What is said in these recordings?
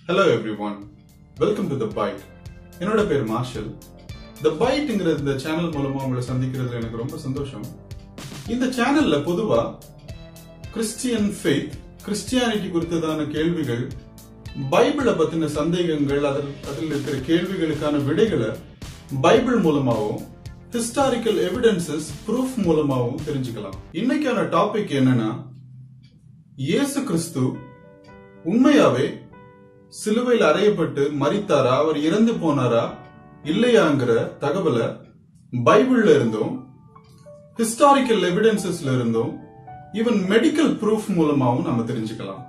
Hello everyone, welcome to The Bite. என்னோட பேர் marshal. The Biteங்கிற இந்த சேனல் மூலமா உங்களை சந்திக்கிறதுல எனக்கு ரொம்ப சந்தோஷம். இந்த சேனல்ல பொதுவா கிறிஸ்டியன் ஃபெய்த், கிறிஸ்டியானிட்டி குறித்ததான கேள்விகள், பைபிளை பத்தின சந்தேகங்கள், அதில் இருக்கிற கேள்விகளுக்கான விடைகளை பைபிள் மூலமாகவும் ஹிஸ்டாரிக்கல் எவிடன்சஸ் ப்ரூஃப் மூலமாகவும் தெரிஞ்சுக்கலாம். இன்னைக்கான டாபிக் என்னன்னா, இயேசு கிறிஸ்து உண்மையாவே சிலுவையில் அறையப்பட்டு மரித்தாரா, அவர் இறந்து போனாரா இல்லையாங்கிற தகவலை பைபிள்ல இருந்தும் ஹிஸ்டாரிக்கல் எவிடன்சஸ்ல இருந்தும் ஈவன் மெடிக்கல் ப்ரூஃப் மூலமாவும் நாம தெரிஞ்சுக்கலாம்.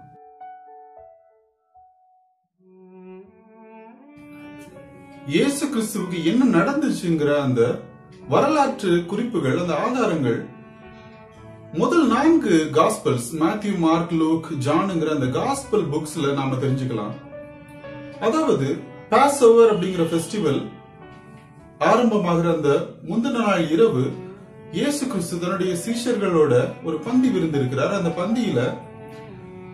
இயேசு கிறிஸ்துவுக்கு என்ன நடந்துச்சுங்கிற அந்த வரலாற்று குறிப்புகள், அந்த ஆதாரங்கள் முதல் 4 காஸ்பல்ஸ், மேத்யூ, மார்க், லூக், ஜான்ங்கிற அந்த காஸ்பல் புக்ஸ்ல நாம தெரிஞ்சுக்கலாம். அதாவது பாஸ் ஓவர் அப்படிங்கிற ஃபெஸ்டிவல் ஆரம்பமாகிற அந்த முந்தின நாள் இரவு இயேசு கிறிஸ்து தன்னுடைய சீஷர்களோட ஒரு பந்தி விருந்து இருக்கிறார். அந்த பந்தியில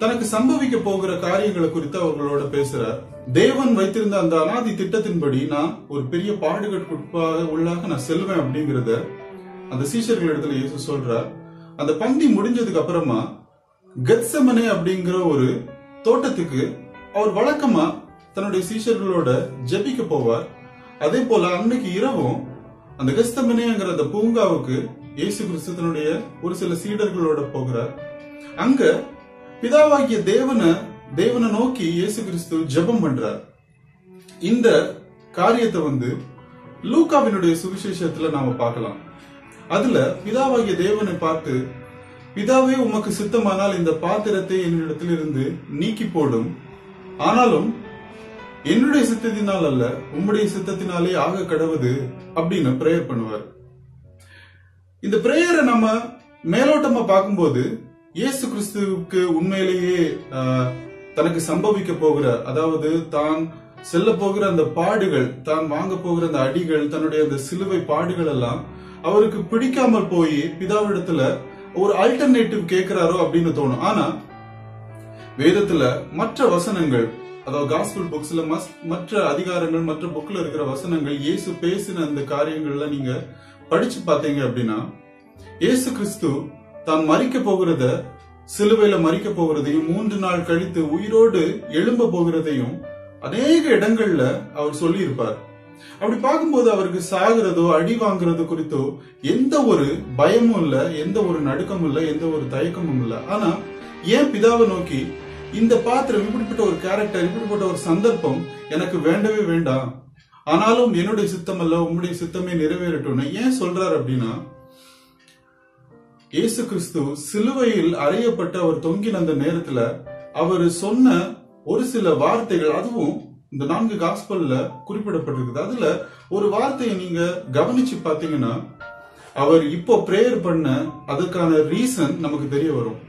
தனக்கு சம்பவிக்க போகிற காரியங்களை குறித்து அவர்களோட பேசுறார். தேவன் வைத்திருந்த அந்த அனாதி திட்டத்தின்படி நான் ஒரு பெரிய பாடுகளுக்கு உள்ளாக நான் செல்வேன் அப்படிங்கறத அந்த சீஷர்கள் இடத்துல இயேசு சொல்றார். அந்த பந்தி முடிஞ்சதுக்கு அப்புறமா கெத்செமனே அப்படிங்கிற ஒரு தோட்டத்துக்கு அவர் வழக்கமா தன்னுடைய சீஷர்களோட ஜெபிக்க போவார். அதே போல அன்னைக்கு இரவும் அந்த கெத்செமனேங்கிற அந்த பூங்காவுக்கு இயேசு கிறிஸ்து தன்னுடைய ஒரு சில சீடர்களோட போகிறார். அங்க பிதாவாகிய தேவனை நோக்கி இயேசு கிறிஸ்து ஜெபம் பண்றார். இந்த காரியத்தை லூக்காவினுடைய சுவிசேஷத்துல நாம பார்க்கலாம். அதுல பிதாவாகிய தேவனை பார்த்து, பிதாவே உமக்கு சித்தமானால் இந்த பாத்திரத்தை என்னிடத்தில் இருந்து நீக்கி போடும், ஆனாலும் என்னுடைய சித்தத்தினால் அல்ல உம்முடைய சித்தத்தினாலே ஆக கடவுது அப்படின்னு பிரேயர் பண்ணுவார். இந்த பிரேயரை நம்ம மேலோட்டமா பார்க்கும்போது இயேசு கிறிஸ்துவுக்கு உண்மையிலேயே தனக்கு சம்பவிக்க போகிற, அதாவது தான் செல்ல போகிற அந்த பாடுகள், தான் வாங்க போகிற அந்த அடிகள், தன்னுடைய அந்த சிலுவை பாடுகள் எல்லாம் அவருக்கு பிடிக்காமல் போய் பிதாவிடத்துல ஒரு ஆல்டர்னேட்டிவ் கேட்கிறாரோ அப்படின்னு தோணும். ஆனா வேதத்துல மற்ற வசனங்கள், அதாவது காஸ்பல் புக்ஸ்ல மற்ற அதிகாரங்கள், மற்ற புக்ல இருக்கிற வசனங்கள், இயேசு பேசின அந்த காரியங்கள்ல நீங்க படிச்சு பார்த்தீங்க அப்படின்னா, இயேசு கிறிஸ்து தான் மரிக்க போகிறத, சிலுவையில மரிக்க போகிறதையும் 3 நாள் கழித்து உயிரோடு எழும்ப போகிறதையும் அநேக இடங்கள்ல அவர் சொல்லி இருப்பார். அப்படி பார்க்கும்போது அவருக்கு சாகிறதோ அடி வாங்குறது குறித்தோ எந்த ஒரு பயமும் இல்ல, எந்த ஒரு நடுக்கமும் இல்ல, எந்த ஒரு தயக்கமும் இல்ல. ஆனா ஏன் பிதாவை நோக்கி இந்த பாத்திரம், இப்படிப்பட்ட ஒரு கேரக்டர், இப்படிப்பட்ட ஒரு சந்தர்ப்பம் எனக்கு வேண்டவே வேண்டாம், ஆனாலும் என்னுடைய சித்தம் அல்ல உம்முடைய சித்தமே நிறைவேறட்டும் ஏன் சொல்றார் அப்படின்னா, இயேசு கிறிஸ்து சிலுவையில் அறையப்பட்ட அவர் தொங்கின அந்த நேரத்துல அவர் சொன்ன ஒரு சில வார்த்தைகள், அதுவும் இந்த 4 காஸ்பல்ல குறிப்பிடப்பட்டிருக்குது. அதுல ஒரு வார்த்தையை நீங்க கவனிச்சு பாத்தீங்கன்னா, அவர் இப்போ பிரேயர் பண்ண அதுக்கான ரீசன் நமக்கு தெரிய வரும்.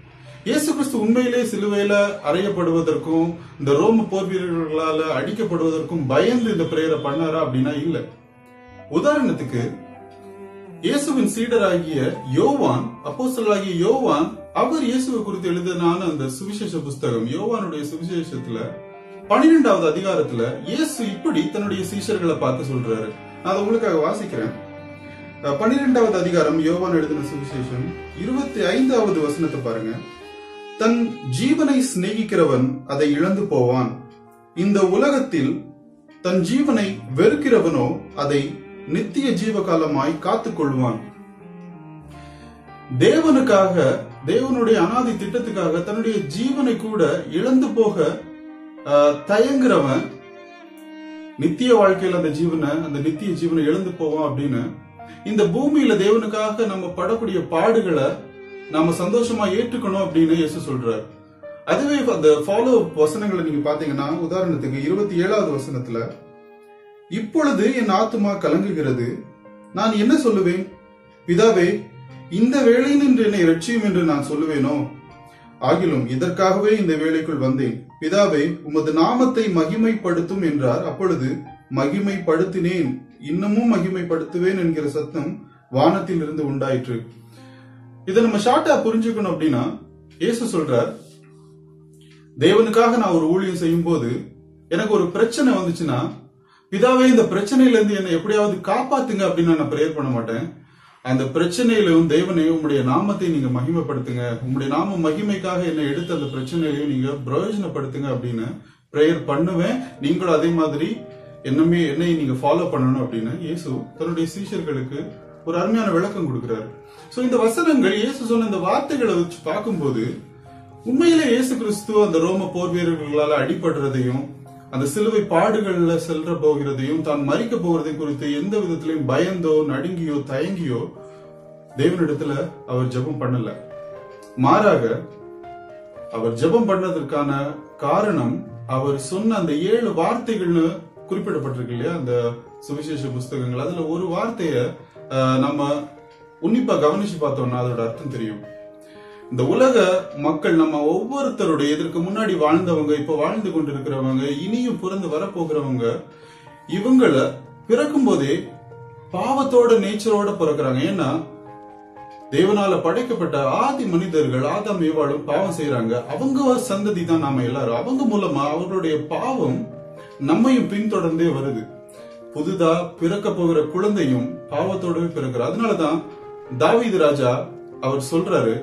இயேசு கிறிஸ்து உண்மையிலே சிலுவையில அறையப்படுவதற்கும் இந்த ரோம போர் வீரர்களால அடிக்கப்படுவதற்கும் பயந்து இந்த பிரேயரை பண்ணாரா அப்படின்னா இல்ல. உதாரணத்துக்கு இயேசுவின் சீடராகிய யோவான், அப்போஸ்தலனாகிய யோவான், அவர் இயேசுவை குறித்து எழுதினான அந்த சுவிசேஷ புஸ்தகம், யோவானுடைய சுவிசேஷத்துல 12வது அதிகாரத்துல இயேசு இப்படி தன்னுடைய சீஷர்களை பார்த்து சொல்றாரு. நான் அதை உங்களுக்காக வாசிக்கிறேன். 12வது அதிகாரம் யோவான் எழுதின சுவிசேஷம் 25வது வசனத்தை பாருங்க. தன் ஜீவனை சிநேகிக்கிறவன் அதை இழந்து போவான், இந்த உலகத்தில் தன் ஜீவனை வெறுக்கிறவனோ அதை நித்திய ஜீவகாலமாய் காத்துக் கொள்வான். தேவனுக்காக, தேவனுடைய அனாதி திட்டத்துக்காக தன்னுடைய ஜீவனை கூட இழந்து போக தயங்குறவன் நித்திய வாழ்க்கையில் அந்த நித்திய ஜீவனை இழந்து போவான் அப்படின்னு, இந்த பூமியில தேவனுக்காக நம்ம படக்கூடிய பாடுகளை நாம சந்தோஷமா ஏற்றுக்கணும் அப்படின்னு இயேசு சொல்றார். அதுவே அந்த ஃபாலோ வசனங்களை நீங்க பாத்தீங்கன்னா, உதாரணத்துக்கு 27வது வசனத்துல, இப்பொழுது என் ஆத்துமா கலங்குகிறது, நான் என்ன சொல்லுவேன், பிதாவே இந்த வேளையில் நின்று என்னை ரட்சியும் என்று நான் சொல்லுவேனோ, ஆகிலும் இதற்காகவே இந்த வேளைக்குள் வந்தேன், பிதாவே உமது நாமத்தை மகிமைப்படுத்தும் என்றார். அப்பொழுது மகிமைப்படுத்தினேன், இன்னமும் மகிமைப்படுத்துவேன் என்கிற சத்தம் வானத்தில் இருந்து உண்டாயிற்று. இதை நம்ம ஷார்ட்டா புரிஞ்சுக்கணும் அப்படின்னா, இயேசு சொல்றார், தேவனுக்காக நான் ஒரு ஊழியம் செய்யும் போது எனக்கு ஒரு பிரச்சனை வந்துச்சுன்னா, பிதாவே இந்த பிரச்சனையில இருந்து என்னை எப்படியாவது காப்பாத்துங்க அப்படின்னு நான் பிரேயர் பண்ண மாட்டேன். அந்த பிரச்சனையிலும் தேவனே உம்முடைய நாமத்தை நீங்க மகிமைப்படுத்துங்க, உம்முடைய நாம மகிமைக்காக என்னை எடுத்து அந்த பிரச்சனையிலையும் நீங்க பிரயோஜனப்படுத்துங்க அப்படின்னு பிரேயர் பண்ணுவேன். நீங்களும் அதே மாதிரி என்னை நீங்க ஃபாலோ பண்ணணும் அப்படின்னு இயேசு தன்னுடைய சீஷர்களுக்கு ஒரு அருமையான விளக்கம் கொடுக்கிறாரு. சோ இந்த வசனங்கள் இயேசு சொன்ன இந்த வார்த்தைகளை வச்சு பார்க்கும்போது உண்மையிலே இயேசு கிறிஸ்து அந்த ரோம போர் வீரர்களால அடிபடுறதையும் அந்த சிலுவை பாடுகள்ல செல்ற போகிறதையும் தான் மறிக்க போகிறதை குறித்து எந்த விதத்திலையும் பயந்தோ நடுங்கியோ தயங்கியோ தேவனிடத்துல அவர் ஜெபம் பண்ணல. மாறாக அவர் ஜெபம் பண்ணதற்கான காரணம் அவர் சொன்ன அந்த 7 வார்த்தைகள்னு குறிப்பிடப்பட்டிருக்கு இல்லையா அந்த சுவிசேஷ புஸ்தகங்கள். அதுல ஒரு வார்த்தைய நம்ம உன்னிப்பா கவனிச்சு பார்த்தோம்னா அதோட அர்த்தம் தெரியும். இந்த உலக மக்கள் நம்ம ஒவ்வொருத்தருடைய இதற்கு முன்னாடி வாழ்ந்தவங்க, இப்ப வாழ்ந்து கொண்டிருக்கிறவங்க, இனியும் பிறந்து வரப்போகிறவங்க, இவங்கள பிறக்கும் போதே பாவத்தோட நேச்சரோட பிறக்கிறாங்க. ஏன்னா தேவனால படைக்கப்பட்ட ஆதி மனிதர்கள் ஆதாம் ஏவாளும் பாவம் செய்யறாங்க. அவங்க சந்ததி தான் நாம எல்லாரும். அவங்க மூலமா அவர்களுடைய பாவம் நம்மையும் பின்தொடர்ந்தே வருது. புதுதா பிறக்க போகிற குழந்தையும் பாவத்தோடவே பிறக்கிறார். அதனாலதான் தாவீது ராஜா அவர் சொல்றாரு,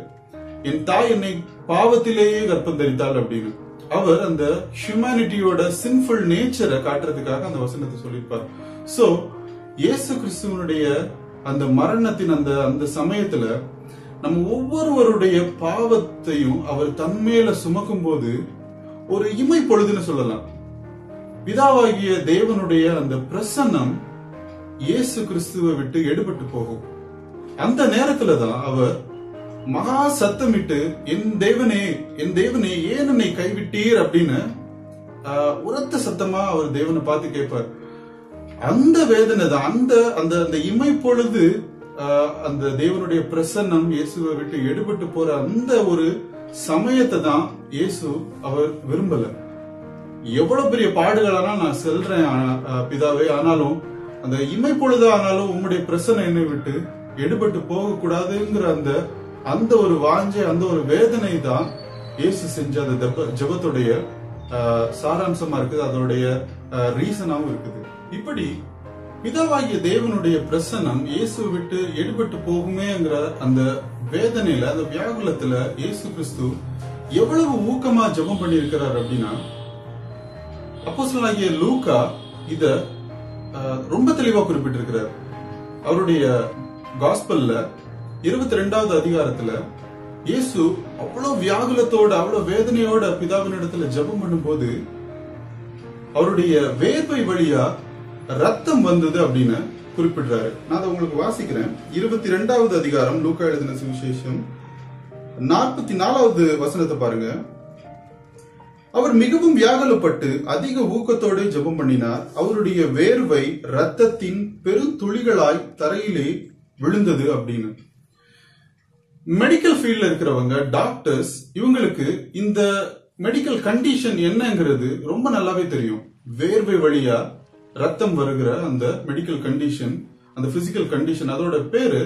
என் தாய் என்னை பாவத்திலேயே கர்ப்பம் தரித்தாள் அப்படின்னு. அவர் அந்த ஹியூமனிட்டியோட சின்ஃபுல் நேச்சரை காட்டுறதுக்காக அந்த வசனத்தை சொல்லியிருப்பார். சோ இயேசு கிறிஸ்துவனுடைய அந்த மரணத்தின் அந்த சமயத்துல நம்ம ஒவ்வொருவருடைய பாவத்தையும் அவர் தன்மேல சுமக்கும் போது ஒரு இமை பொழுதுன்னு சொல்லலாம். பிதாவாகிய தேவனுடைய அந்த பிரசன்னம் இயேசு கிறிஸ்துவை விட்டு எடுபட்டு போகும். அந்த நேரத்துலதான் அவர் மகா சத்தமிட்டு என் தேவனே ஏன் என்னை கைவிட்டீர் அப்படின்னு உரத்த சத்தமா அவர் தேவனை பார்த்து கேட்பார். அந்த வேதனை தான் அந்த இமை பொழுது அந்த தேவனுடைய பிரசன்னம் இயேசுவை விட்டு எடுபட்டு போற அந்த ஒரு சமயத்தை தான் இயேசு அவர் விரும்பல. எவ்வளவு பெரிய பாடுகளா நான் செல்றேன் பிதாவே, ஆனாலும் அந்த இமை பொழுது ஆனாலும் உம்முடைய பிரசன்னம் என்னை விட்டு எடுபட்டு போக கூடாதுங்கிற அந்த ஒரு வாஞ்சை, அந்த ஒரு வேதனை தான் இயேசு செஞ்ச அந்த ஜெபத்துடைய சாராம்சமா இருக்குது, அதோடைய ரீசனாவும் இருக்குது. இப்படி பிதாவாகிய தேவனுடைய பிரசன்னம் இயேசு விட்டு எடுபட்டு போகுமேங்கிற அந்த வேதனையில, அந்த வியாகுலத்துல இயேசு கிறிஸ்து எவ்வளவு ஊக்கமா ஜெபம் பண்ணி இருக்கிறார் அப்படின்னா, அப்போஸ்தலனாகிய லூக்கா இத ரொம்ப தெளிவா குறிப்பிட்டிருக்கிறார். அவருடைய காஸ்பல்ல 22வது அதிகாரத்துல இயேசு அவ்வளவு வியாகுலத்தோட அவ்வளவு வேதனையோட பிதாவின் இடத்துல ஜெபம் பண்ணும்போது அவருடைய வேர்வை வழியா ரத்தம் வந்தது அப்படின்னு குறிப்பிடுறாரு. நான் அதை உங்களுக்கு வாசிக்கிறேன். 22வது அதிகாரம் லூக்கா எழுதின சுவிசேஷம் 44வது வசனத்தை பாருங்க. அவர் மிகவும் வியாகுலப்பட்டு அதிக ஊக்கத்தோடு ஜெபம் பண்ணினார். அவருடைய வேர்வை ரத்தத்தின் பெருந்துளிகளாய் தரையிலே விழுந்தது அப்படின்னு. மெடிக்கல் ஃபீல்ட்ல இருக்கிறவங்க, டாக்டர்ஸ், இவங்களுக்கு இந்த மெடிக்கல் கண்டிஷன் என்னங்கிறது ரொம்ப நல்லாவே தெரியும். வேர்வை வழியா ரத்தம் வருகிற அந்த மெடிக்கல் கண்டிஷன், அந்த பிசிக்கல் கண்டிஷன், அதோட பேரு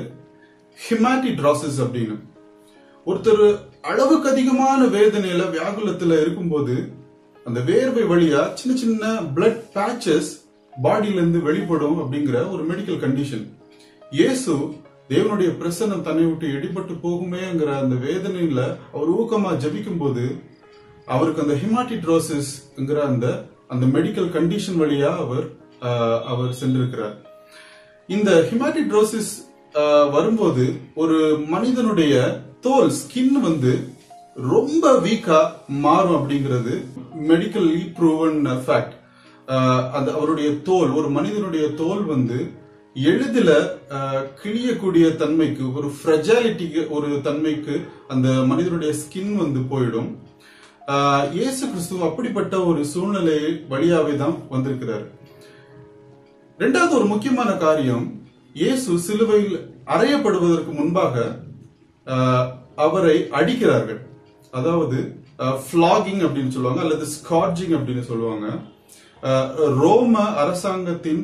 ஹிமாட்டிட்ராசிஸ் அப்படின்னு. ஒருத்தர் அளவுக்கு அதிகமான வேதனையில வியாகுலத்துல இருக்கும்போது அந்த வேர்வை வழியா சின்ன சின்ன பிளட் பேச்சஸ் பாடியில இருந்து வெளிப்படும் அப்படிங்கிற ஒரு மெடிக்கல் கண்டிஷன். இயேசு தேவனுடைய பிரசன்னம் தன்னை விட்டு எடுபட்டு போகுமேங்கிற அந்த வேதனையில அவர் ஊக்கமா ஜபிக்கும் போது அவருக்கு அந்த ஹிமாட்டிட்ரோசிஸ்ங்கிற அந்த மெடிக்கல் கண்டிஷன் வழியா அவர் சென்றிருக்கிறார். இந்த ஹிமாட்டிட்ரோசிஸ் வரும்போது ஒரு மனிதனுடைய தோல், ஸ்கின் ரொம்ப வீக்கா மாறும் அப்படிங்கிறது மெடிக்கலி ப்ரூவன் ஃபேக்ட். அவருடைய தோல், ஒரு மனிதனுடைய தோல் எளிதில கிழியக்கூடிய தன்மைக்கு, ஒரு ஃப்ரெஜாலிட்டிக்கு, ஒரு தன்மைக்கு அந்த மனிதனுடைய ஸ்கின் போயிடும். இயேசு கிறிஸ்து அப்படிப்பட்ட ஒரு சூழ்நிலை வழியாவே தான் வந்திருக்கிறார். இரண்டாவது ஒரு முக்கியமான காரியம், இயேசு சிலுவையில் அறையப்படுவதற்கு முன்பாக அவரை அடிக்கிறார்கள். அதாவது ஃபிளாகிங் அப்படின்னு சொல்லுவாங்க, அல்லது ஸ்கார்ஜிங் அப்படின்னு சொல்லுவாங்க. ரோம அரசாங்கத்தின்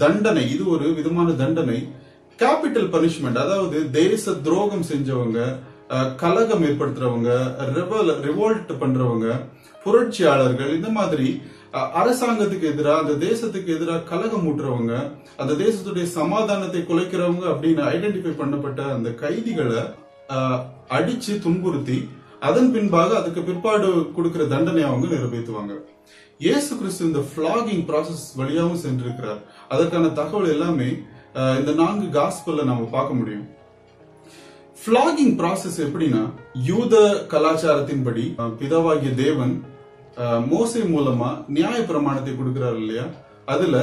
தண்டனை, இது ஒரு விதமான தண்டனை. கேபிட்டல் பனிஷ்மெண்ட், அதாவது தேச துரோகம் செஞ்சவங்க, கலகம் ஏற்படுத்துறவங்க, ரிவோல்ட் பண்றவங்க, புரட்சியாளர்கள், இந்த மாதிரி அரசாங்கத்துக்கு எதிராக, அந்த தேசத்துக்கு எதிராக கலகம் ஊட்டுறவங்க, அந்த தேசத்துடைய சமாதானத்தை குலைக்கிறவங்க அப்படின்னு ஐடென்டிஃபை பண்ணப்பட்ட அந்த கைதிகளை அடிச்சு துன்புறுத்தி அதன் பின்பாக அதுக்கு பிற்பாடு கொடுக்கிற தண்டனை அவங்க நிறைவேற்றுவாங்க. இயேசு கிறிஸ்து இந்த ஃபிளாகிங் ப்ராசஸ் வழியாகவும் சென்றிருக்கிறார். அதற்கான தகவல் எல்லாமே இந்த 4 காஸ்பல்ல நாம பார்க்க முடியும். ஃபிளாகிங் ப்ராசஸ் எப்படின்னா, யூத கலாச்சாரத்தின்படி பிதாவாகிய தேவன் மோசே மூலமா நியாய பிரமாணத்தை கொடுக்கிறார் இல்லையா, அதுல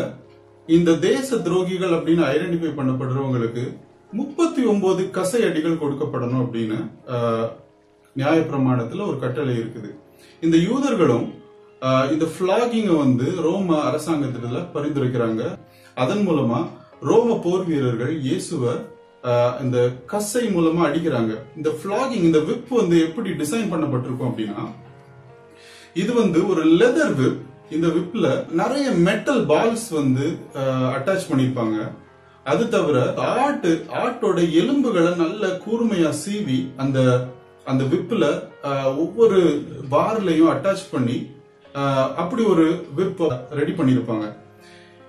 இந்த தேச துரோகிகள் அப்படின்னு ஐடென்டிஃபை பண்ணப்படுறவங்களுக்கு 39 கசை அடிகள் கொடுக்கப்படணும் அப்படின்னு நியாய பிரமாணத்துல ஒரு கட்டளை இருக்குது. இந்த யூதர்களும் இந்த ஃபிளாகிங்க ரோம அரசாங்கத்தில பரிந்துரைக்கிறாங்க. அதன் மூலமா ரோம போர் வீரர்கள் இயேசுவை இந்த கசை மூலமா அடிக்கிறாங்க. இந்த ஃபிளாகிங், இந்த விப் எப்படி டிசைன் பண்ணப்பட்டிருக்கும் அப்படின்னா, இது ஒரு லெதர் விப். இந்த விப்ல நிறைய மெட்டல் பால்ஸ் அட்டாச் பண்ணிருப்பாங்க. அது தவிர ஆட்டோட எலும்புகளை நல்ல கூர்மையா சீவி அந்த விப்ல ஒவ்வொரு பார்லையும் அட்டாச் பண்ணி அப்படி ஒரு விப் ரெடி பண்ணிருப்பாங்க.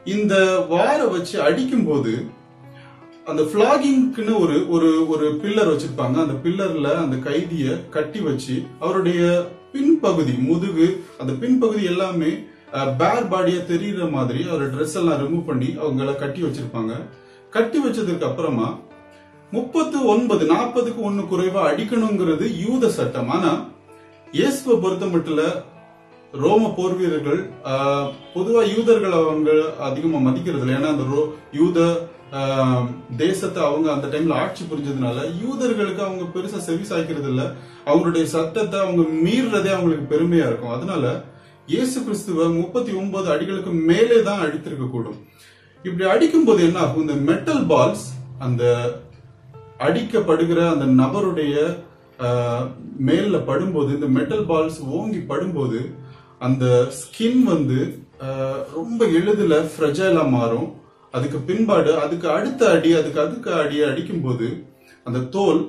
இந்த வார வச்சு அடிக்கும் போது அந்த ஃபிளாகிங்க்குன்னு ஒரு பில்லர் வச்சிருப்பாங்க. அந்த பில்லர்ல அந்த கைதிய கட்டி வச்சு அவருடைய பின்பகுதி, முதுகு, அந்த பின்பகுதி எல்லாமே பேர் பாடியா தெரியுற மாதிரி அவரோட ட்ரெஸ் எல்லாம் ரிமூவ் பண்ணி அவங்கள கட்டி வச்சிருப்பாங்க. கட்டி வச்சதுக்கு அப்புறமா 39 40க்கு 1 குறைவா அடிக்கணுங்கிறது யூத சட்டம். ஆனா இயேசுவை பொறுத்த மட்டும் ரோம போர் வீரர்கள் பொதுவா யூதர்கள் அவங்க அதிகமா மதிக்கிறது இல்லை. ஏன்னா அந்த யூத தேசத்தை அவங்க அந்த டைம்ல ஆட்சி புரிஞ்சதுனால யூதர்களுக்கு அவங்க பெருசா செவி சாய்க்கிறது இல்ல. அவங்களுடைய சட்டத்தை அவங்க மீறதே அவங்களுக்கு பெருமையா இருக்கும். அதனால இயேசு கிறிஸ்துவ 39 அடிகளுக்கு மேலே தான் அடித்திருக்க கூடும். இப்படி அடிக்கும் போது என்ன ஆகும், இந்த மெட்டல் பால்ஸ் அந்த அடிக்கப்படுகிற அந்த நபருடைய மேல படும்போது, இந்த மெட்டல் பால்ஸ் ஓங்கி படும்போது அந்த ஸ்கின் ரொம்ப எளிதில் ஃப்ரெஜைலா மாறும். அதுக்கு பின்பாடு அதுக்கு அடுத்த அடி அடிக்கும் போது அந்த தோல்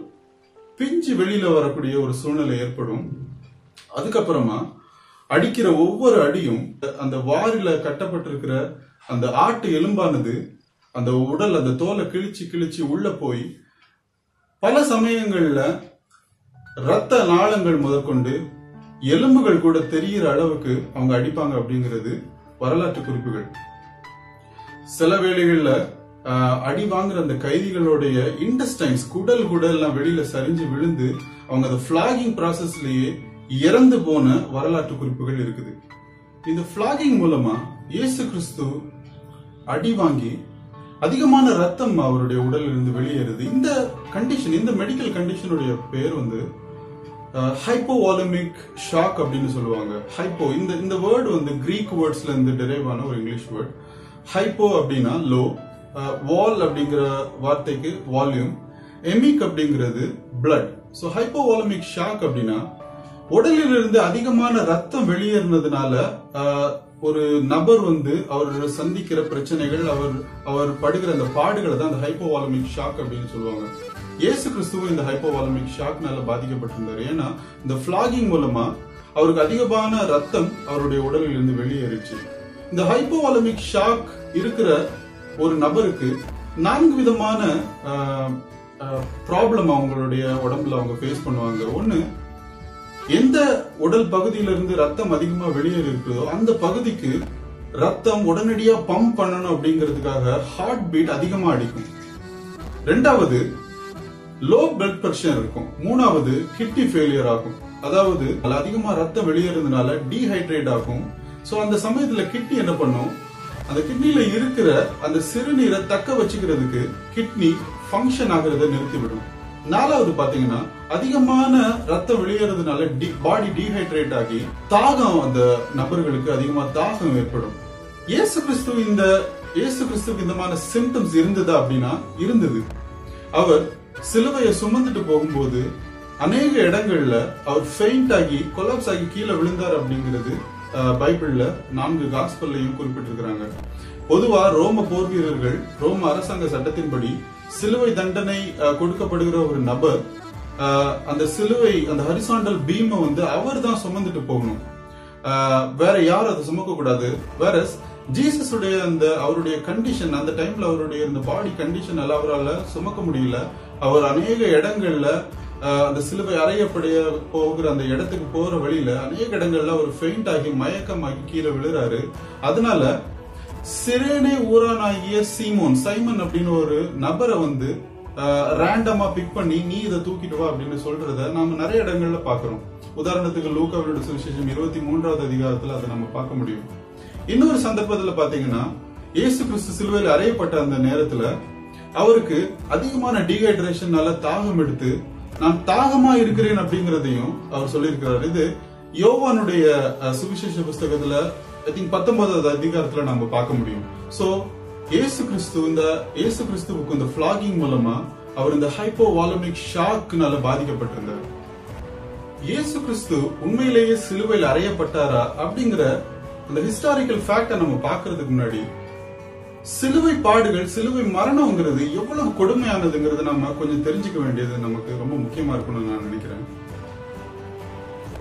பிஞ்சு வெளியில வரக்கூடிய ஒரு சூழ்நிலை ஏற்படும். அதுக்கப்புறமா அடிக்கிற ஒவ்வொரு அடியும் அந்த வாரில கட்டப்பட்டிருக்கிற அந்த ஆட்டு எலும்பானது அந்த உடல், அந்த தோலை கிழிச்சு உள்ள போய் பல சமயங்கள்ல ரத்த நாளங்கள் முதற்கொண்டு எலும்புகள் கூட தெரிகிற அளவுக்கு அவங்க அடிப்பாங்க அப்படிங்கிறது வரலாற்று குறிப்புகள். சில வேளைகள்ல அடி வாங்குற அந்த கைதிகளுடைய இன்டெஸ்டைன்ஸ், குடல் எல்லாம் வெளியில சரிஞ்சு விழுந்து அவங்க அந்த ஃபிளாகிங் ப்ராசஸ்லயே இறந்து போன வரலாற்று குறிப்புகள் இருக்குது. இந்த ஃபிளாகிங் மூலமா இயேசு கிறிஸ்து அடி வாங்கி அதிகமான ரத்தம் அவருடைய உடலில் இருந்து வெளியேறுது. இந்த கண்டிஷன், இந்த மெடிக்கல் கண்டிஷனுடைய பேர் ஹைப்போவாலமிக் ஷாக் அப்படின்னு சொல்லுவாங்க. ஹைப்போ, இந்த வேர்டு கிரீக் வேர்ட்ஸ்ல இருந்து டெரைவ் ஆன ஒரு இங்கிலீஷ் வேர்ட். ஹைப்போ அப்படின்னா லோ, வால் அப்படிங்கிற வார்த்தைக்கு வால்யூம், எமிக் அப்படிங்கிறது பிளட். சோ ஹைப்போவாலமிக் ஷாக் அப்படின்னா உடலில் இருந்து அதிகமான ரத்தம் வெளியேறினதுனால ஒரு நபர் அவர் சந்திக்கிற பிரச்சனைகள், அவர் படுகிற அந்த பாடுகளை தான் அந்த ஹைப்போவாலமிக் ஷாக் அப்படின்னு சொல்லுவாங்க. இயேசு கிறிஸ்துவ இந்த ஹைப்போவாலமிக் ஷாக்னால பாதிக்கப்பட்டிருந்தார். ஏன்னா இந்த ஃபிளாகிங் மூலமா அவருக்கு அதிகமான ரத்தம் அவருடைய உடலில் இருந்து வெளியேறிச்சு. இந்த ஹைப்போவாலமிக் ஷாக் இருக்கிற ஒரு நபருக்கு 4 விதமான ப்ராப்ளம் அவங்களுடைய உடம்புல அவங்க ஃபேஸ் பண்ணுவாங்க. ஒன்னு, எந்த உடல் பகுதியிலிருந்து ரத்தம் அதிகமா வெளியேறி இருக்குதோ அந்த பகுதிக்கு ரத்தம் உடனடியா பம்ப் பண்ணணும் அப்படிங்கிறதுக்காக ஹார்ட் பீட் அதிகமா அடிக்கும். 2வது, லோ பிளட் பிரஷர் இருக்கும். 3வது, கிட்னி ஃபெயிலியர் ஆகும். அதாவது அதிகமா ரத்தம் வெளியேறதுனால டீஹைட்ரேட் ஆகும். சோ அந்த சமயத்துல கிட்னி என்ன பண்ணும், அந்த கிட்னில இருக்கிற அந்த சிறுநீரை தக்க வச்சுக்கிறதுக்கு கிட்னி ஃபங்க்ஷன் ஆகிறத நிறுத்திவிடும். 4வது பாத்தீங்கன்னா, அதிகமான ரத்தம் வெளியேறதுனால பாடி டீஹைட்ரேட் ஆகி தாகம், அந்த நபர்களுக்கு அதிகமா தாகம் ஏற்படும். இயேசு கிறிஸ்துவுக்கு இந்த மாதிரி சிம்டம்ஸ் இருந்ததா அப்படின்னா இருந்தது. அவர் சிலுவையை சுமந்துட்டு போகும்போது அநேக இடங்கள்ல அவர் ஃபெயிண்ட் ஆகி கொலாப்ஸ் ஆகி கீழே விழுந்தார் அப்படிங்கிறது பைபிள்ல 4 காஸ்பல்லையும் குறிப்பிட்டிருக்கிறாங்க. பொதுவா ரோம போர் வீரர்கள் ரோம அரசாங்க சட்டத்தின்படி சிலுவை தண்டனை கொடுக்கப்படுகிற ஒரு நபர் அந்த சிலுவை, அந்த ஹரிசாண்டல் பீமை அவர் தான் சுமந்துட்டு போகணும். வேற யாரும் அதை சுமக்க கூடாது. வேற ஜீசஸ் உடைய அவருடைய கண்டிஷன், அந்த டைம்ல அவருடைய இந்த பாடி கண்டிஷன் எல்லாம் அவரால் சுமக்க முடியல. அவர் அநேக இடங்கள்ல அந்த சிலுவை அறையப்படைய போகிற அந்த இடத்துக்கு போற வழியில அநேக இடங்கள்ல அவர் ஃபெயிண்ட் ஆகி மயக்கமாகி கீழே விழுறாரு. அதனால சிரேனே ஊரானாகிய சைமன் அப்படின்னு ஒரு நபரை ரேண்டமா பிக் பண்ணி நீ இதை தூக்கிட்டு வா அப்படின்னு சொல்றத நாம நிறைய இடங்கள்ல பாக்குறோம். உதாரணத்துக்கு லூக்காவோட சுவிசேஷம் 23வது அதிகாரத்துல அதை நம்ம பார்க்க முடியும். இன்னொரு சந்தர்ப்பத்துல பாத்தீங்கன்னா இயேசு கிறிஸ்து சிலுவையில் அறையப்பட்ட அந்த நேரத்துல அவருக்கு அதிகமான டீஹைட்ரேஷனால தாகம் எடுத்து நான் தாகமா இருக்கிறேன் அப்படிங்கறதையும் அவர் சொல்லியிருக்கிறார். இது யோவானுடைய சுவிசேஷ புஸ்தகத்துல ஐ திங்க் 19வது அதிகாரத்துல நம்ம பார்க்க முடியும். சோ இயேசு கிறிஸ்துவுக்கு இந்த ஃபிளாகிங் மூலமா அவர் இந்த ஹைப்போவாலமிக் ஷாக்னால பாதிக்கப்பட்டிருந்தார். இயேசு கிறிஸ்து உண்மையிலேயே சிலுவையில் அறையப்பட்டாரா அப்படிங்கிற அந்த ஹிஸ்டாரிக்கல் ஃபேக்ட நம்ம பாக்குறதுக்கு முன்னாடி சிலுவை பாடுகள், சிலுவை மரணம்ங்கிறது எவ்வளவு கொடுமையானதுங்கிறது நம்ம கொஞ்சம் தெரிஞ்சுக்க வேண்டியது நமக்கு ரொம்ப முக்கியமா இருக்கும்னு நான் நினைக்கிறேன்.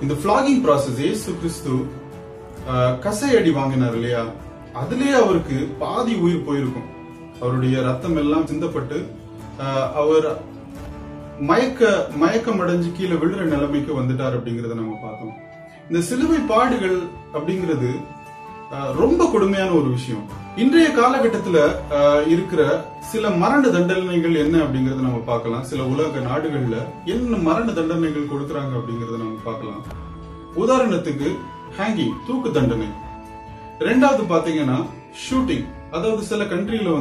இந்த ஃபிளாகிங் ப்ராசஸ், இயேசு கிறிஸ்து கசையடி வாங்கினார் இல்லையா, அதுலயே அவருக்கு பாதி உயிர் போயிருக்கும். அவருடைய ரத்தம் எல்லாம் சிந்தப்பட்டு அவர் மயக்கம் அடைஞ்சு கீழே விழுற நிலைமைக்கு வந்துட்டார் அப்படிங்கறத நம்ம பார்த்தோம். இந்த சிலுவை பாடுகள் அப்படிங்கிறது ரொம்ப கொடுமையான ஒரு விஷயம். இன்றைய காலகட்டத்துல இருக்கிற சில மரண தண்டனைகள் என்ன அப்படிங்கறத நம்ம பார்க்கலாம். சில உலக நாடுகள்ல என்ன மரண தண்டனைகள் கொடுக்கறாங்க அப்படிங்கறத நம்ம பார்க்கலாம். உதாரணத்துக்கு ஹேங்கிங், தூக்கு தண்டனை. ரெண்டாவது பாத்தீங்கன்னா ஷூட்டிங், அதாவது சில கண்ட்ரியில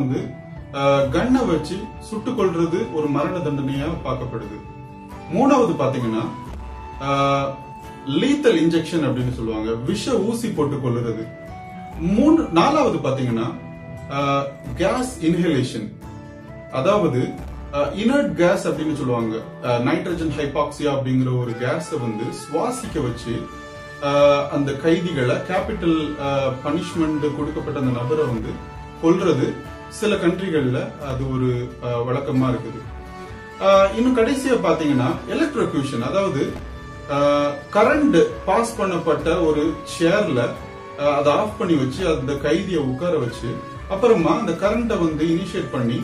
கண்ணை வச்சு சுட்டுக் கொள்றது ஒரு மரண தண்டனையா பார்க்கப்படுது. மூணாவது பாத்தீங்கன்னா லீத்தல் இன்ஜெக்ஷன் அப்படின்னு சொல்லுவாங்க, விஷ ஊசி போட்டு கொள்ளுறது. நாலாவது பாத்தீங்கன்னா கேஸ் இன்ஹலேஷன், அதாவது இனர்ட் கேஸ் அப்படின்னு சொல்லுவாங்க. நைட்ரஜன் ஹைபாக்சியா அப்படிங்கிற ஒரு கேஸ சுவாசிக்க வச்சு அந்த கைதிகளை, கேபிட்டல் பனிஷ்மெண்ட் கொடுக்கப்பட்ட அந்த நபரை கொல்றது சில கண்ட்ரிகள்ல அது ஒரு வழக்கமா இருக்குது. இன்னும் கடைசியா பாத்தீங்கன்னா எலக்ட்ரோக்யூஷன், அதாவது கரண்ட் பாஸ் பண்ணப்பட்ட ஒரு சேர்ல அதை ஆஃப் பண்ணி வச்சு அந்த கைதியை உட்கார வச்சு அப்புறமா அந்த கரண்ட இனிஷியேட் பண்ணி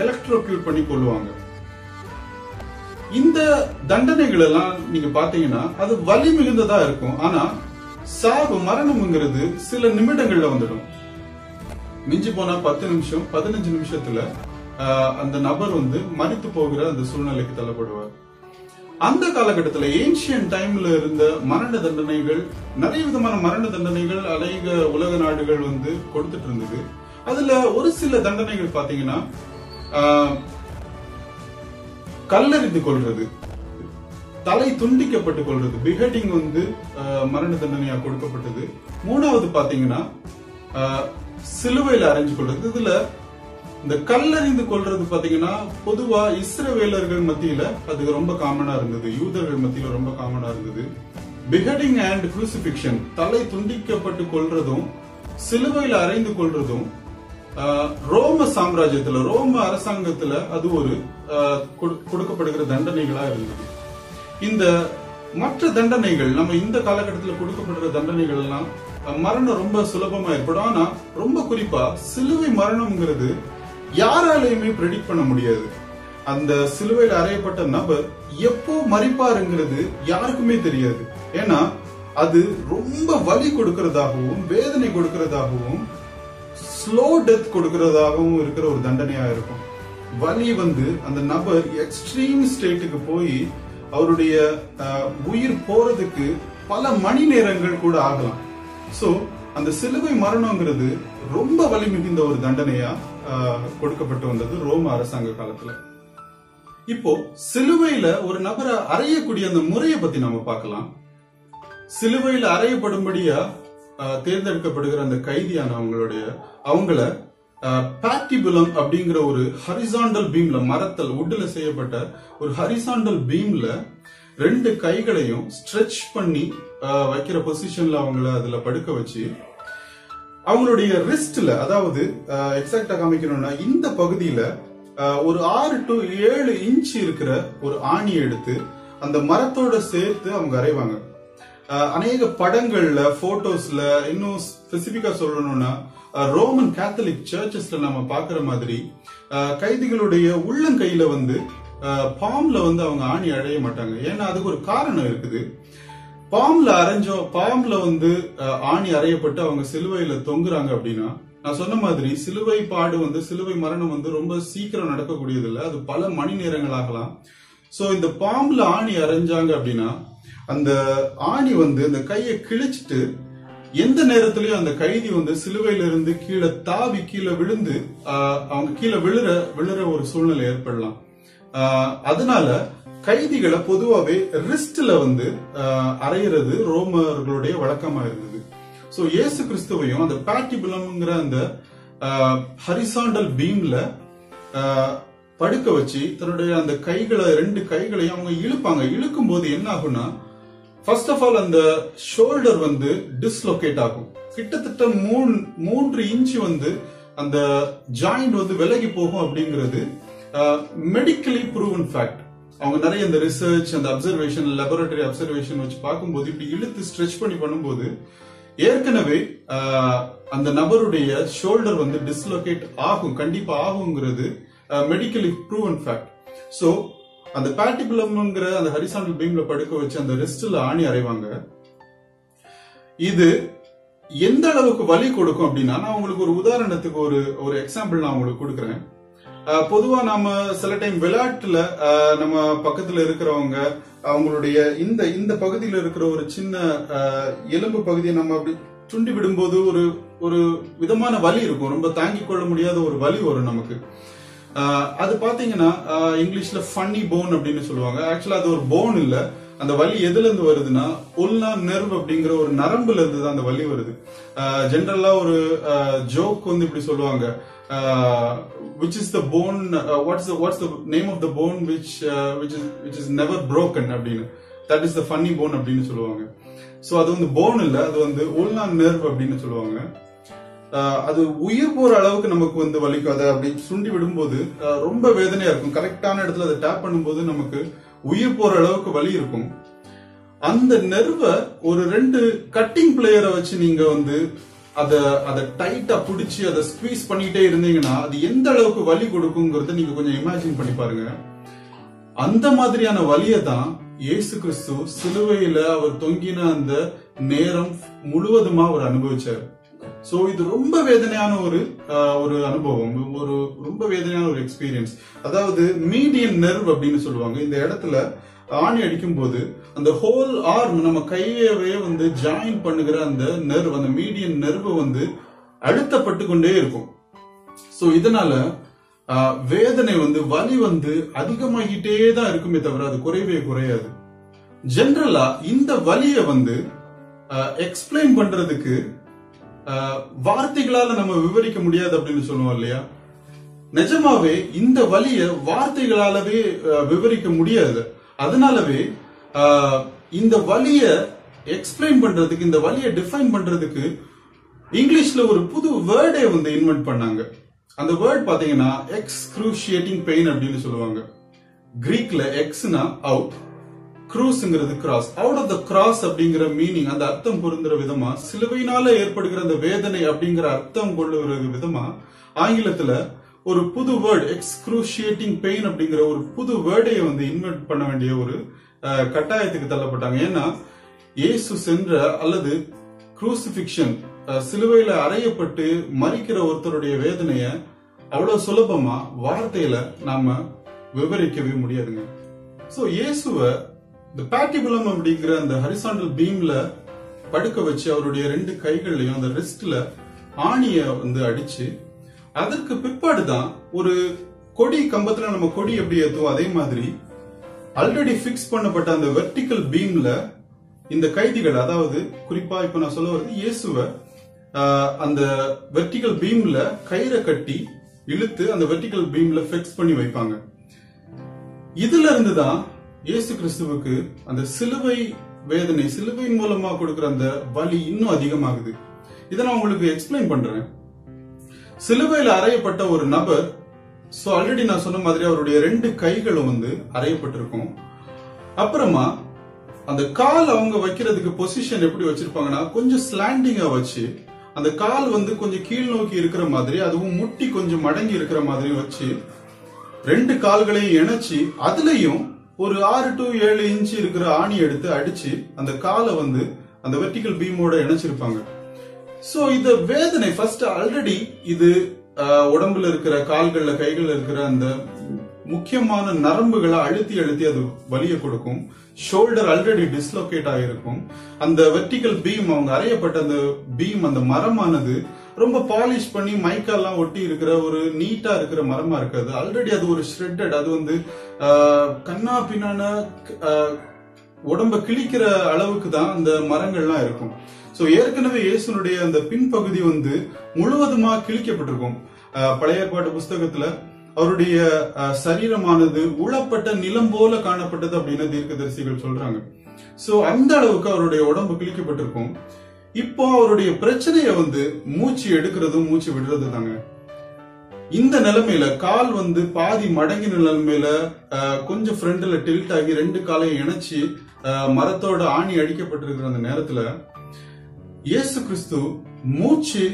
எலக்ட்ரோக்யூட் பண்ணி கொள்ளுவாங்க. இந்த தண்டனைகள் எல்லாம் நீங்க பாத்தீங்கன்னா அது வலி மிகுந்ததா இருக்கும். ஆனா சாவு, மரணம்ங்கிறது சில நிமிடங்கள்ல வந்துடும். மிஞ்சி போனா 10 நிமிஷம் 15 நிமிஷத்துல அந்த நபர் மரித்து போகிற அந்த சூழ்நிலைக்கு தள்ளப்படுவார். அந்த காலகட்டத்தில் ஏன்ஷியன் டைம்ல இருந்த மரண தண்டனைகள், நிறைய விதமான மரண தண்டனைகள் அநேக உலக நாடுகள் கொடுத்துட்டு இருந்தது. அதுல ஒரு சில தண்டனைகள் பாத்தீங்கன்னா கல்லெறிந்து கொள்றது, தலை துண்டிக்கப்பட்டு கொள்றது, பிஹெட்டிங் மரண தண்டனையா கொடுக்கப்பட்டது. மூணாவது பாத்தீங்கன்னா சிலுவையில அரைஞ்சு கொள்றது. இதுல இந்த கல்லறிந்து கொள்றது பாத்தீங்கன்னா பொதுவா இஸ்ரவேலர்கள் மத்தியில அது ரொம்ப காமனா இருந்தது, யூதர்கள் மத்தியில ரொம்ப காமனா இருந்தது. பிஹெட்டிங் அண்ட் குரூசிபிக்ஷன், தலை துண்டிக்கப்பட்டு கொள்றதும் சிலுவையில அரைந்து கொள்றதும் ரோம சாம்ராஜ்யத்துல, ரோம அரசாங்கத்துல அது ஒரு கொடுக்கப்படுகிற தண்டனைகளா இருந்தது. இந்த மற்ற தண்டனைகள், நம்ம இந்த காலகட்டத்தில் கொடுக்கப்படுற தண்டனைகள் எல்லாம் மரணம் ரொம்ப சுலபமா ஏற்படும். ஆனா ரொம்ப குறிப்பா சிலுவை மரணம்ங்கிறது யாராலையுமே ப்ரெடிக்ட் பண்ண முடியாது. அந்த சிலுவையில் அறையப்பட்ட நபர் எப்போ மரிப்பாருங்கிறது யாருக்குமே தெரியாது. ஏன்னா அது ரொம்ப வலி கொடுக்கறதாகவும் வேதனை கொடுக்கறதாகவும் ஸ்லோ டெத் கொடுக்கறதாகவும் இருக்கிற ஒரு தண்டனையா இருக்கும். வலி அந்த நபர் எக்ஸ்ட்ரீம் ஸ்டேட்டுக்கு போய் அவருடைய உயிர் போறதுக்கு பல மணி நேரங்கள் கூட ஆகலாம். சோ அந்த சிலுவை மரணம்ங்கிறது ரொம்ப வலி மிகுந்த ஒரு தண்டனையா கொடுக்கப்பட்டு வந்தது ரோம அரசாங்க காலத்துல. இப்போ சிலுவையில ஒரு நபரை அறையக்கூடிய அந்த முறையை பத்தி நம்ம பார்க்கலாம். சிலுவையில அறையப்படும்படியா தேர்ந்தெடுக்கப்படுகிற அந்த அவங்கள பாட்டிபுலம் அப்படிங்கிற ஒரு ஹரிசாண்டல் பீம்ல, மரத்தல் உட்ல செய்யப்பட்ட ஒரு ஹரிசாண்டல் பீம்ல 2 கைகளையும் ஸ்ட்ரெச் பண்ணி வைக்கிற பொசிஷன்ல அவங்கள அதுல படுக்க வச்சு அவங்களுடைய ரிஸ்ட்ல, அதாவது எக்ஸாக்டா காமிக்கணும்னா இந்த பகுதியில ஒரு 6 to 7 இன்ச் இருக்கிற ஒரு ஆணியை எடுத்து அந்த மரத்தோட சேர்த்து அவங்க அறைவாங்க. அநேக படங்கள்ல, போட்டோஸ்ல, இன்னும் ஸ்பெசிபிக்கா சொல்லணும்னா ரோமன் கேத்தலிக் சர்ச்சஸ்ல நம்ம பாக்குற மாதிரி கைதிகளுடைய உள்ளங்கையில வந்து பாம்ல வந்து அவங்க ஆணி அடைய மாட்டாங்க. ஏன்னா அதுக்கு ஒரு காரணம் இருக்குது. பாம்ல வந்து ஆணி அறையப்பட்டு அவங்க சிலுவையில தொங்குறாங்க அப்படின்னா, நான் சொன்ன மாதிரி சிலுவை பாடு வந்து, சிலுவை மரணம் வந்து ரொம்ப சீக்கிரம் நடக்கக்கூடியது இல்லை, அது பல மணி நேரங்கள் ஆகலாம். சோ இந்த பாம்புல ஆணி அரைஞ்சாங்க அப்படின்னா அந்த ஆணி வந்து அந்த கையை கிழிச்சிட்டு எந்த நேரத்திலயும் அந்த கைதி வந்து சிலுவையில இருந்து கீழே தாவி கீழே விழுந்து அவங்க கீழே விழுற ஒரு சூழ்நிலை ஏற்படலாம். அதனால கைதிகளை பொதுவாவே ரிஸ்ட்ல வந்து அறையிறது ரோமர்களுடைய வழக்கமா இருந்தது. சோ இயேசு கிறிஸ்துவையும் அந்த பேட்டிபுலம்ங்கிற அந்த ஹரிசாண்டல் பீம்ல படுக்க வச்சு தன்னுடைய அந்த கைகளை, 2 கைகளையும் அவங்க இழுப்பாங்க. இழுக்கும் போது என்ன ஆகும்னா, ஃபர்ஸ்ட் ஆஃப் ஆல் அந்த ஷோல்டர் வந்து டிஸ்லோகேட் ஆகும். கிட்டத்தட்ட 3 இன்ச் வந்து அந்த ஜாயிண்ட் வந்து விலகி போகும் அப்படிங்கிறது மெடிக்கலி ப்ரூவன் ஃபேக்ட். அவங்க நிறைய இந்த ரிசர்ச், அந்த அப்சர்வேஷன், லேபரட்டரி அப்சர்வேஷன் வச்சு பார்க்கும்போது, இப்படி இழுத்து ஸ்ட்ரெச் பண்ணி பண்ணும்போது ஏற்கனவே அந்த நபருடைய ஷோல்டர் வந்து டிஸ்லோகேட் ஆகும், கண்டிப்பா ஆகுங்கிறது மெடிக்கலி ப்ரூவன் ஃபேக்ட். சோ அந்த பேட்டிபுலம்ங்கிற அந்த ஹரிசாண்டல் பீம்ல படுக்க வச்சு அந்த ரிஸ்ட்ல ஆணி அறைவாங்க. இது எந்த அளவுக்கு வலி கொடுக்கும் அப்படின்னா, நான் உங்களுக்கு ஒரு உதாரணத்துக்கு ஒரு எக்ஸாம்பிள் நான் உங்களுக்கு கொடுக்குறேன். பொதுவா நாம சில டைம் விளையாட்டுல நம்ம பக்கத்துல இருக்கிறவங்க அவங்களுடைய இந்த பகுதியில் இருக்கிற ஒரு சின்ன எலும்பு பகுதியை நம்ம அப்படி சுண்டி விடும்போது ஒரு விதமான வலி இருக்கும், ரொம்ப தாங்கிக் கொள்ள முடியாத ஒரு வலி வரும் நமக்கு. அது பாத்தீங்கன்னா இங்கிலீஷ்ல ஃபன்னி போன் அப்படின்னு சொல்லுவாங்க. ஆக்சுவலா அது ஒரு போன் இல்ல. அந்த வலி எதுல இருந்து வருதுன்னா, உல்னா நெர்வ் அப்படிங்கிற ஒரு நரம்புல இருந்து தான் அந்த வலி வருது. ஜெனரலா ஒரு ஜோக் வந்து இப்படி சொல்லுவாங்க, which is the bone, what's the name of the bone which is never broken அப்படின்னு, that is the funny bone அப்படின்னு சொல்லுவாங்க. சோ அது வந்து போன் இல்ல, அது வந்து உல்னா நெர்வ் அப்படின்னு சொல்லுவாங்க. அது உயிர் போற அளவுக்கு நமக்கு வந்து வலிக்கும். அதை அப்படி சுண்டி விடும்போது ரொம்ப வேதனையா இருக்கும். கரெக்டான இடத்துல அதை டேப் பண்ணும்போது நமக்கு உயிர் போற அளவுக்கு வலி இருக்கும். அந்த நெர்வை ஒரு 2 கட்டிங் பிளேயரை வச்சு நீங்க வந்து அதை டைட்டா பிடிச்சி அதை ஸ்குவீஸ் பண்ணிட்டே இருந்தீங்கன்னா அது எந்த அளவுக்கு வலி கொடுக்குங்கிறத நீங்க கொஞ்சம் இமேஜின் பண்ணி பாருங்க. அந்த மாதிரியான வலியை தான் இயேசு கிறிஸ்து சிலுவையில அவர் தொங்கின அந்த நேரம் முழுவதுமா அவர் அனுபவிச்சார். சோ இது ரொம்ப வேதனையான ஒரு அனுபவம், ரொம்ப வேதனையான ஒரு எக்ஸ்பீரியன்ஸ். அதாவது மீடியன் நெர்வ் அப்படின்னு சொல்லுவாங்க. இந்த இடத்துல ஆணி அடிக்கும் போது அந்த ஹோல் ஆர்ம், நம்ம கையவே வந்து ஜாயின் பண்ணுகிற அந்த நெர்வ், அந்த மீடியன் நெர்வ் வந்து அழுத்தப்பட்டு கொண்டே இருக்கும். சோ இதனால வேதனை வந்து, வலி வந்து அதிகமாகிட்டே தான் இருக்குமே தவிர அது குறையவே குறையாது. ஜெனரலா இந்த வலியை வந்து எக்ஸ்பிளைன் பண்றதுக்கு வார்த்தைகளால நம்ம விவரிக்க முடியாது அப்படின்னு சொல்லுவோம் இல்லையா. நிஜமாவே இந்த வலிய வார்த்தைகளாலவே விவரிக்க முடியாது. அதனாலவே இந்த வலிய எக்ஸ்பிளைன் பண்றதுக்கு, இந்த வலிய டிஃபைன் பண்றதுக்கு இங்கிலீஷ்ல ஒரு புது வேர்டே வந்து இன்வென்ட் பண்ணாங்க. அந்த வேர்ட் பாத்தீங்கன்னா எக்ஸ்க்ரூஷியேட்டிங் பெயின் அப்படின்னு சொல்லுவாங்க. கிரீக்ல எக்ஸ்னா அவுட், க்ரூஸ்ங்கிறது cross. Out of the cross அப்படிங்கிற மீனிங், அந்த அர்த்தம் பொருந்துற விதமா, சிலுவையினால ஏற்படுகிற அந்த வேதனை அப்படிங்கிற அர்த்தம் கொள்ளுகிற விதமா ஆங்கிலத்துல ஒரு புது வேர்ட், எக்ஸ்க்ரூஷியேட்டிங் பெயின் அப்படிங்கிற ஒரு புது வேர்டையை வந்து இன்வென்ட் பண்ண வேண்டிய ஒரு கட்டாயத்துக்கு தள்ளப்பட்டாங்க. ஏன்னா இயேசு சென்ற அல்லது க்ரூசிபிக்ஷன், சிலுவையில அறையப்பட்டு மரிக்கிற ஒருத்தருடைய வேதனைய அவ்வளவு சுலபமா வார்த்தையில நாம விவரிக்கவே முடியாதுங்க. சோ இயேசுவ இந்த பேட்டிபுலம் அப்படிங்கிற அந்த ஹரிசாண்டல் பீம்ல படுக்க வச்சு அவருடைய 2 கைகள்லயும் அந்த ரிஸ்ட்ல ஆணிய வந்து அடிச்சு, அதற்கு பிற்பாடுதான் ஒரு கொடி கம்பத்துல நம்ம கொடி எப்படி ஏத்துவோம் அதே மாதிரி ஆல்ரெடி பிக்ஸ் பண்ணப்பட்ட அந்த வெர்டிகல் பீம்ல இந்த கைதிகள், அதாவது குறிப்பா இப்ப நான் சொல்ல வருது இயேசுவ அந்த வெர்டிகல் பீம்ல கயிறை கட்டி இழுத்து அந்த வெர்டிகல் பீம்ல பிக்ஸ் பண்ணி வைப்பாங்க. இதுல இருந்துதான் இயேசு கிறிஸ்துவுக்கு அந்த சிலுவை வேதனை, சிலுவையின் மூலமா கொடுக்கிற அந்த வலி இன்னும் அதிகமாகுது. இதை நான் உங்களுக்கு எக்ஸ்பிளைன் பண்றேன். சிலுவையில் அறையப்பட்ட ஒரு நபர், சோ ஆல்ரெடி நான் சொன்ன மாதிரி அவருடைய 2 கைகளும் வந்து அறையப்பட்டிருக்கும். அப்புறமா அந்த கால் அவங்க வைக்கிறதுக்கு பொசிஷன் எப்படி வச்சிருப்பாங்கன்னா கொஞ்சம் ஸ்லாண்டிங்கா வச்சு, அந்த கால் வந்து கொஞ்சம் கீழ் நோக்கி இருக்கிற மாதிரி, அதுவும் முட்டி கொஞ்சம் மடங்கி இருக்கிற மாதிரி வச்சு, 2 கால்களையும் இணைச்சு அதுலயும் ஒரு 6 to 7 இன்ச் இருக்கிற ஆணி எடுத்து அடிச்சு அந்த காலை வந்து அந்த வெர்டிகல் பீமோட இணைச்சிருப்பாங்க. சோ இந்த வேதனை ஃபர்ஸ்ட் ஆல்ரெடி இது உடம்புல இருக்கிற கால்கள்ல கைகள்ல இருக்கிற அந்த முக்கியமான நரம்புகளை அழுத்தி அழுத்தி அது வலியை கொடுக்கும். ஷோல்டர் ஆல்ரெடி டிஸ்லோகேட் ஆகிருக்கும். அந்த வெர்டிகல் பீம், அவங்க அறையப்பட்ட அந்த பீம், அந்த மரமானது ரொம்ப பாலிஷ் பண்ணி மைக்கெல்லாம் ஒட்டி இருக்கிற ஒரு நீட்டா இருக்கிற மரமா இருக்காது. ஆல்ரெடி அது ஒரு ஷ்ரெட்டட், அது வந்து கண்ணா பின்னான உடம்ப கிழிக்கிற அளவுக்கு தான் அந்த மரங்கள்லாம் இருக்கும். சோ ஏற்கனவே இயேசுனுடைய அந்த பின்பகுதி வந்து முழுவதுமா கிழிக்கப்பட்டிருக்கும். பழைய ஏற்பாட்டு புஸ்தகத்துல அவருடைய சரீரமானது உளப்பட்ட நிலம் போல காணப்பட்டது அப்படின்னு தீர்க்கதரிசிகள் சொல்றாங்க. சோ அந்த அளவுக்கு அவருடைய உடம்பு கிழிக்கப்பட்டிருக்கும். இப்போ அவருடைய பிரச்சனைய வந்து மூச்சு எடுக்கிறதும் மூச்சு விடுறது தாங்க. இந்த நிலைமையில கால் வந்து பாதி மடங்கி நிலைமையில கொஞ்சம் ஃப்ரண்ட்ல டில்ட் ஆகி 2 காலையும் இணைச்சு மரத்தோட ஆணி அடிக்கப்பட்டிருக்கிற அந்த நேரத்துல இயேசு கிறிஸ்து மூச்சு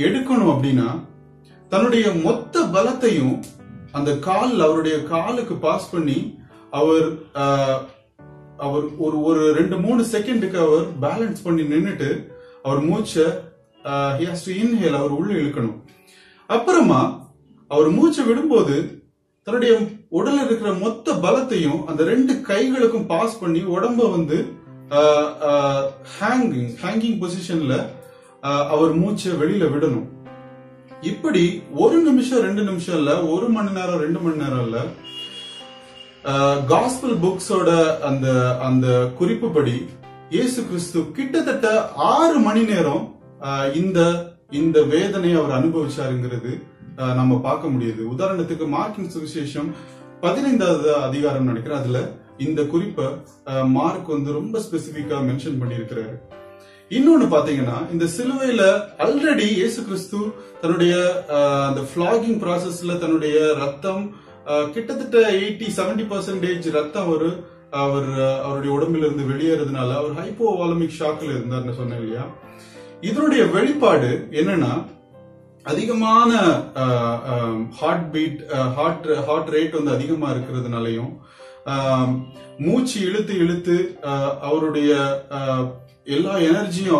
எடுக்கணும் அப்படின்னா தன்னுடைய மொத்த பலத்தையும் அந்த கால், அவருடைய காலுக்கு பாஸ் பண்ணி அவர் ஒரு 2-3 செகண்டுக்கு அவர் பேலன்ஸ் பண்ணி நின்னுட்டு அவர் மூச்சை he has to inhale, அவர் உள்ள இழுக்கணும். அப்புறமா அவர் மூச்சை விடும்போது தன்னுடைய உடல்ல இருக்கிற மொத்த பலத்தையும் அந்த 2 கைகளுக்கும் பாஸ் பண்ணி உடம்ப வந்து ஹேங்கிங் பொசிஷன்ல அவர் மூச்சை வெளியில விடணும். இப்படி 1 நிமிஷம் 2 நிமிஷம் இல்ல, 1 மணி நேரம் 2 மணி நேரம் இல்ல, காஸ்பல் புக்ஸோட அந்த அந்த குறிப்பு படி இயேசு கிறிஸ்து கிட்டத்தட்ட 6 மணி நேரம் இந்த வேதனையை அவர் அனுபவிச்சாருங்கிறது நம்ம பார்க்க முடியுது. உதாரணத்துக்கு மார்க்கின் சுவிசேஷம் 15வது அதிகாரம் நினைக்கிறேன், அதுல இந்த குறிப்பை மார்க் வந்து ரொம்ப ஸ்பெசிபிக்கா மென்ஷன் பண்ணியிருக்கிறாரு. இன்னொன்னு பாத்தீங்கன்னா, இந்த சிலுவையில ஆல்ரெடி இயேசு கிறிஸ்து தன்னுடைய அந்த ஃபிளாகிங் ப்ராசஸ்ல தன்னுடைய ரத்தம் கிட்டத்தட்ட 80-70% ரத்தம் அவருடைய உடம்பில இருந்து வெளியேறதுனால அவர் ஹைப்போவாலமிக் ஷாக்ல இருந்தார்னு சொன்னேன் இல்லையா. இதனுடைய வெளிப்பாடு என்னன்னா, அதிகமான ஹார்ட் பீட், ஹார்ட் ரேட் வந்து அதிகமா இருக்கிறதுனாலையும், மூச்சு இழுத்து இழுத்து அவருடைய எல்லா எனர்ஜியும்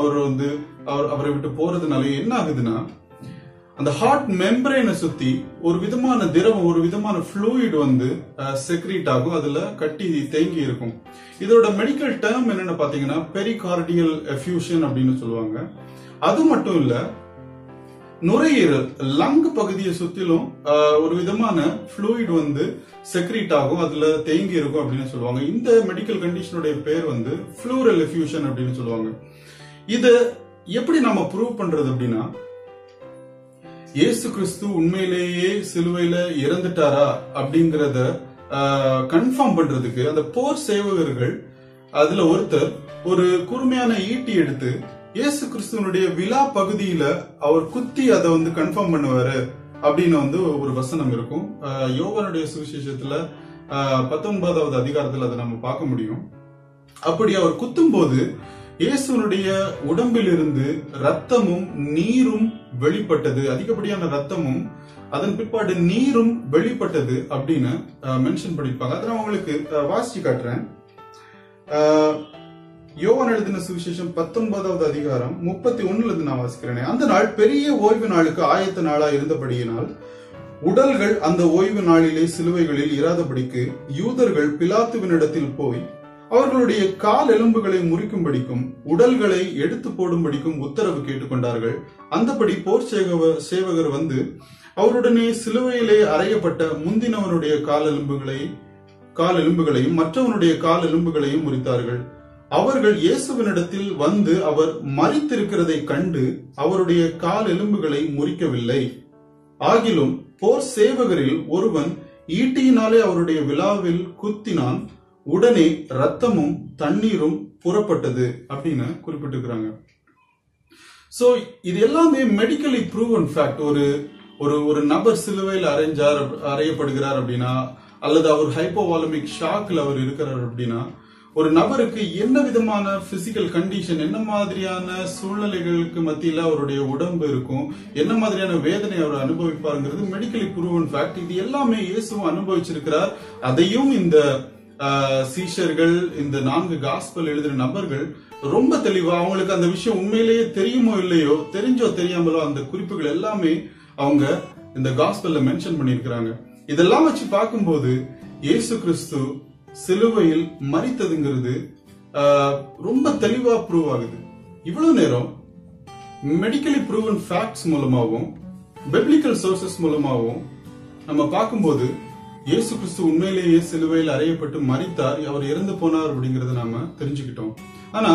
அவரை விட்டு போறதுனாலையும் என்ன ஆகுதுன்னா, அந்த ஹார்ட் மெம்பரேனை சுத்தி ஒரு விதமான திரவம், ஒரு விதமான ஃப்ளூயிட் வந்து செக்ரீட் ஆகும், அதுல கட்டி தேங்கி இருக்கும். இதோட மெடிக்கல் டேர்ம் என்னன்னு பாத்தீங்கன்னா பெரிகார்டியல் எஃப்யூஷன் அப்படின்னு சொல்லுவாங்க. அது மட்டும் இல்ல, நுரையீரல் லங் பகுதியை சுத்திலும் ஒரு விதமான ஃப்ளூயிட் வந்து செக்ரீட் ஆகும், அதுல தேங்கி இருக்கும் அப்படின்னு சொல்லுவாங்க. இந்த மெடிக்கல் கண்டிஷனுடைய பேர் வந்து ஃப்ளூரல் எஃப்யூஷன் அப்படின்னு சொல்லுவாங்க. இது எப்படி நம்ம ப்ரூவ் பண்றது அப்படின்னா, இயேசு கிறிஸ்து உண்மையிலேயே சிலுவையில இறந்துட்டாரா அப்படிங்கறத கன்ஃபார்ம் பண்றதுக்கு அந்த போர் சேவகர்கள் அதுல ஒருத்தர் ஒரு கூர்மையான ஈட்டி எடுத்து இயேசு கிறிஸ்துவனுடைய விலா பகுதியில அவர் குத்தி அதை வந்து கன்ஃபார்ம் பண்ணுவாரு அப்படின்னு வந்து ஒரு வசனம் இருக்கும். யோவானுடைய சுவிசேஷத்துல 19வது அதிகாரத்துல அதை நம்ம பார்க்க முடியும். அப்படி அவர் குத்தும் போது இயேசுனுடைய உடம்பில் இருந்து ரத்தமும் நீரும் வெளிப்பட்டது, அதிகப்படியான ரத்தமும் அதன் பிற்பாடு நீரும் வெளிப்பட்டது அப்படின்னு மென்ஷன் பண்ணிருப்பாங்க. அதை நான் உங்களுக்கு வாசிச்சு காட்டுறேன். யோவான் எழுதின சுவிசேஷம் 19வது அதிகாரம் 31 நான் வாசிக்கிறேன். அந்த நாள் பெரிய ஓய்வு நாளுக்கு ஆயத்த நாளா இருந்தபடியினால் உடல்கள் அந்த ஓய்வு நாளிலே சிலுவைகளில் இராதபடிக்கு யூதர்கள் பிலாத்துவினிடத்தில் போய் அவர்களுடைய கால் எலும்புகளை முறிக்கும்படிக்கும் உடல்களை எடுத்து போடும்படிக்கும் உத்தரவு கேட்டுக்கொண்டார்கள். அந்தபடி போர் சேவகர் வந்து அவருடனே சிலுவையிலே அறையப்பட்ட முந்தினவனுடைய கால் எலும்புகளையும் மற்றவனுடைய கால் எலும்புகளையும் முறித்தார்கள். அவர்கள் இயேசுவினிடத்தில் வந்து அவர் மரித்திருக்கிறதை கண்டு அவருடைய கால் எலும்புகளை முறிக்கவில்லை. ஆகிலும் போர் சேவகரில் ஒருவன் ஈட்டியினாலே அவருடைய விலாவில் குத்தினான், உடனே ரத்தமும் தண்ணீரும் புறப்பட்டது அப்படின்னு குறிப்பிட்டிருக்கிறாங்க. சோ இது எல்லாமே மெடிக்கலி ப்ரூவன் ஃபேக்ட். ஒரு நபர் சிலுவையில் அறையப்படுகிறார் அப்படின்னா, அல்லது அவர் ஹைப்போவாலமிக் ஷாக்ல அவர் இருக்கிறார் அப்படின்னா, ஒரு நபருக்கு என்ன விதமான பிசிக்கல் கண்டிஷன், என்ன மாதிரியான சூழ்நிலைகளுக்கு மத்தியில அவருடைய உடம்பு இருக்கும், என்ன மாதிரியான வேதனை அவர் அனுபவிப்பாருங்கிறது மெடிக்கலி ப்ரூவன் ஃபேக்ட். இது எல்லாமே இயேசுவும் அனுபவிச்சிருக்கிறார். அதையும் இந்த சீஷர்கள், இந்த 4 காஸ்பல் எழுதின நபர்கள் ரொம்ப தெளிவா, அவங்களுக்கு அந்த விஷயம் உண்மையிலேயே தெரியுமோ இல்லையோ, தெரிஞ்சோ தெரியாமலோ அந்த குறிப்புகள் எல்லாமே அவங்க இந்த காஸ்பல்ல மென்ஷன் பண்ணிருக்கிறாங்க. இதெல்லாம் வச்சு பார்க்கும்போது இயேசு கிறிஸ்து சிலுவையில் மரித்ததுங்கிறது ரொம்ப தெளிவா ப்ரூவ் ஆகுது. இவ்வளவு நேரம் மெடிக்கலி ப்ரூவன் ஃபேக்ட்ஸ் மூலமாகவும் பிப்ளிக்கல் சோர்சஸ் மூலமாகவும் நம்ம பார்க்கும்போது இயேசு கிறிஸ்து உண்மையிலேயே சிலுவையில் அறையப்பட்டு மரித்தார், அவர் இறந்து போனார் அப்படிங்கறத நாம தெரிஞ்சுக்கிட்டோம். ஆனா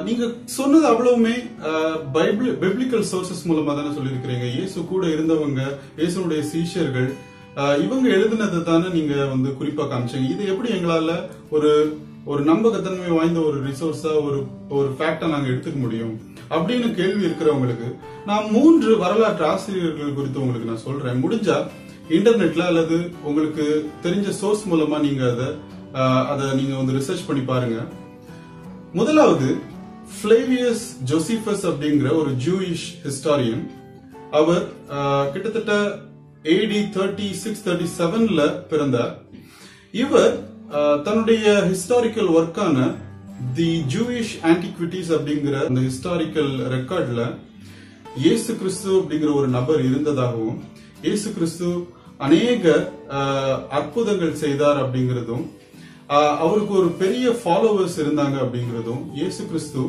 நீங்க சொன்னது அவ்வளவுமே பிப்ளிக்கல் சோர்சஸ் மூலமா தானே சொல்லியிருக்கிறீங்க. இயேசு கூட இருந்தவங்க, இயேசுடைய சீஷர்கள், இவங்க எழுதினதை தானே நீங்க குறிப்பா காமிச்சீங்க. இது எப்படி எங்களால ஒரு நம்பகத்தன்மை வாய்ந்த ஒரு ரிசோர்ஸா, ஒரு ஃபேக்டா நாங்க எடுத்துக்க முடியும் அப்படின்னு கேள்வி இருக்கிறவங்களுக்கு நான் 3 வரலாற்று ஆசிரியர்கள் குறித்து உங்களுக்கு நான் சொல்றேன். முடிஞ்சா இன்டர்நெட்ல அல்லது உங்களுக்கு தெரிஞ்ச சோர்ஸ் மூலமா நீங்க அதை நீங்க ரிசர்ச் பண்ணி பாருங்க. முதலாவது பிளேவியஸ் ஜோசிபஸ் அப்படிங்கிற ஒரு ஜூயிஷ் ஹிஸ்டாரியன். அவர் கிட்டத்தட்ட AD 36-37ல பிறந்தார். இவர் தன்னுடைய ஹிஸ்டாரிக்கல் ஒர்க்கான தி ஜூயிஷ் ஆன்டிக்விட்டிஸ் அப்படிங்கிற அந்த ஹிஸ்டாரிக்கல் ரெக்கார்ட்ல இயேசு கிறிஸ்து அப்படிங்கிற ஒரு நபர் இருந்ததாகவும், இயேசு கிறிஸ்து அநேக அற்புதங்கள் செய்தார் அப்படிங்கிறதும், அவருக்கு ஒரு பெரிய ஃபாலோவர்ஸ் இருந்தாங்க அப்படிங்கிறதும், இயேசு கிறிஸ்து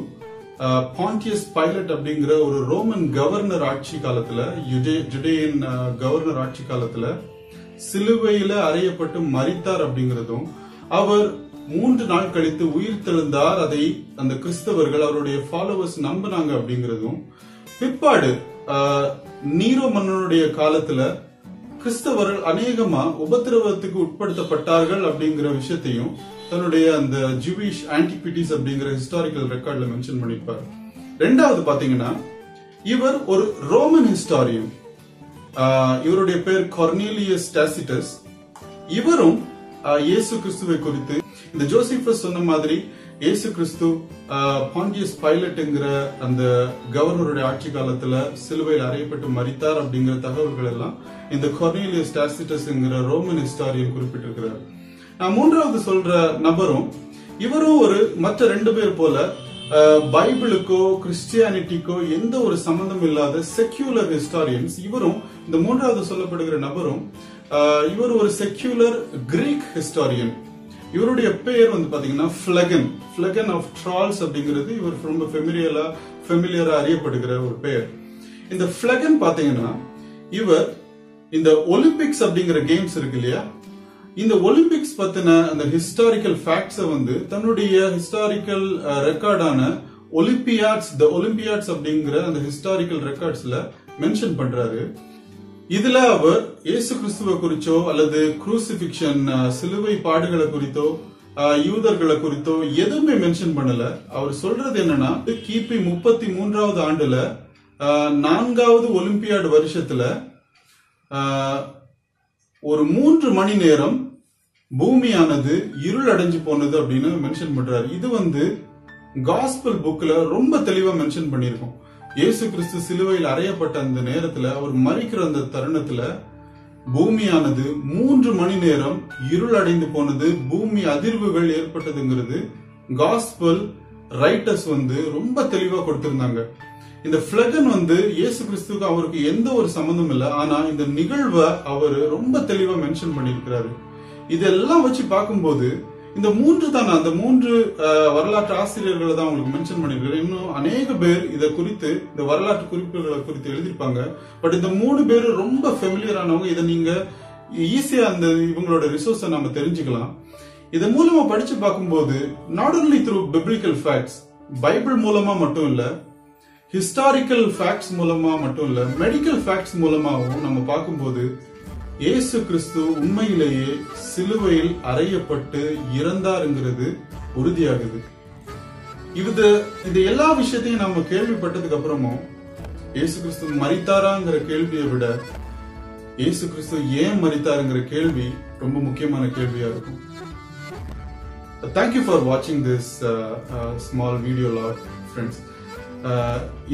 பாண்டியஸ் பைலட் அப்படிங்கிற ஒரு ரோமன் கவர்னர் ஆட்சி காலத்துல, ஜுடேயன் கவர்னர் ஆட்சி காலத்துல சிலுவையில அறையப்பட்டு மரித்தார் அப்படிங்கிறதும், அவர் 3 நாள் கழித்து உயிர் தெழுந்தார், அதை அந்த கிறிஸ்தவர்கள் அவருடைய ஃபாலோவர்ஸ் நம்பினாங்க அப்படிங்கிறதும், பிற்பாடு நீரோ மன்னனுடைய காலத்துல கிறிஸ்தவர்கள் அநேகமா உபத்திரவத்துக்கு உட்படுத்தப்பட்டார்கள் அப்படிங்கிற விஷயத்தையும் தன்னுடைய அந்த ஜூவிஷ் ஆன்டிக்விட்டிஸ் அப்படிங்கிற ஹிஸ்டாரிக்கல் ரெக்கார்ட்ல மென்ஷன் பண்ணிருப்பார். ரெண்டாவது பாத்தீங்கன்னா, இவர் ஒரு ரோமன் ஹிஸ்டாரியன். இவருடைய பேர் கொர்னேலியஸ் டாசிட்டஸ். இவரும் இயேசு கிறிஸ்துவை குறித்து, இந்த ஜோசிபஸ் சொன்ன மாதிரி இயேசு கிறிஸ்து பாண்டியஸ் பைலட்ங்கிற அந்த கவர்னருடைய ஆட்சி காலத்துல சிலுவையில் அறையப்பட்டு மரித்தார் அப்படிங்கிற தகவல்கள் எல்லாம் இந்த கொர்னேலியஸ் டாசிட்டஸ்ங்கிற ரோமன் ஹிஸ்டாரியன் குறிப்பிட்டிருக்கிறார். மூன்றாவது சொல்ற நபரும், இவரும் ஒரு மற்ற 2 பேர் போல பைபிளுக்கோ கிறிஸ்டியானிட்டிக்கோ எந்த ஒரு சம்பந்தம் இல்லாத செக்யூலர் ஹிஸ்டாரியன்ஸ். இவரும், இந்த மூன்றாவது சொல்லப்படுகிற நபரும், இவர் ஒரு செக்யூலர் கிரீக் ஹிஸ்டாரியன். இவருடைய பேர் பாத்தீங்கன்னா பிளகன் ஆஃப் ட்ரால்ஸ் அப்படிங்கிறது இவர் ரொம்ப ஃபெமிலியரா அறியப்படுகிற ஒரு பெயர். இந்த பிளகன் பாத்தீங்கன்னா, இவர் இந்த ஒலிம்பிக்ஸ் அப்படிங்கிற கேம்ஸ் இருக்கு இல்லையா, இந்த ஒலிம்பிக்ஸ் பத்தின அந்த ஹிஸ்டாரிக்கல் ஃபேக்ட்ஸ தன்னுடைய ஹிஸ்டாரிக்கல் ரெக்கார்டான ஒலிம்பியாட்ஸ் அப்படிங்கிற அந்த ஹிஸ்டாரிக்கல் ரெக்கார்ட்ஸ்ல மென்ஷன் பண்றாரு. இதுல அவர் இயேசு கிறிஸ்துவ குறிச்சோ அல்லது குரூசிபிக்ஷன் சிலுவை பாடுகளை குறித்தோ யூதர்களை குறித்தோ எதுவுமே மென்ஷன் பண்ணல. அவர் சொல்றது என்னன்னா, கிபி 33வது ஆண்டுல 4வது ஒலிம்பியாட் வருஷத்துல ஒரு 3 மணி நேரம் பூமியானது இருள் அடைஞ்சு போனது அப்படின்னு மென்ஷன் பண்றாரு. இது காஸ்பல் புக்ல ரொம்ப தெளிவா மென்ஷன் பண்ணிருக்கோம். இயேசு கிறிஸ்து சிலுவையில் அறையப்பட்ட அந்த நேரத்துல, அவர் மரிக்கிற அந்த தருணத்துல பூமியானது 3 மணி நேரம் இருள் அடைந்து போனது, பூமி அதிர்வுகள் ஏற்பட்டதுங்கிறது காஸ்பல் ரைட்டர்ஸ் ரொம்ப தெளிவா கொடுத்திருந்தாங்க. இந்த பிளகன் இயேசு கிறிஸ்துக்கு அவருக்கு எந்த ஒரு சம்பந்தம் இல்லை, ஆனா இந்த நிகழ்வை அவர் ரொம்ப தெளிவா மென்ஷன் பண்ணிருக்கிறாரு. இதெல்லாம் வச்சு பார்க்கும்போது இந்த 3 தான், அந்த 3 வரலாற்று ஆசிரியர்களை தான் உங்களுக்கு மென்ஷன் பண்ணிருக்காரு. இன்னும் அநேக பேர் இதை குறித்து, இந்த வரலாற்று குறிப்புகளை குறித்து எழுதியிருப்பாங்க. பட் இந்த 3 பேர் ரொம்ப ஃபெமிலியரானவங்க. இதை நீங்க ஈஸியா அந்த இவங்களோட ரிசோர்ஸை நம்ம தெரிஞ்சுக்கலாம். இதன் மூலமா படிச்சு பார்க்கும்போது, not only through biblical facts, Bible மூலமா மட்டும் இல்ல, ஹிஸ்டாரிக்கல் ஃபேக்ட்ஸ் மூலமா மட்டும் இல்ல, மெடிக்கல் ஃபேக்ட்ஸ் மூலமாவும் நம்ம பார்க்கும்போது இயேசு கிறிஸ்து உண்மையிலேயே சிலுவையில் அறையப்பட்டு இறந்தாருங்கிறது உறுதியாகுது. இது எல்லா விஷயத்தையும் நம்ம கேள்விப்பட்டதுக்கு அப்புறமும் இயேசு கிறிஸ்து மரித்தாராங்கிற கேள்வியை விட இயேசு கிறிஸ்து ஏன் மரித்தாருங்கிற கேள்வி ரொம்ப முக்கியமான கேள்வியா இருக்கும். Thank you for watching this small video log, friends.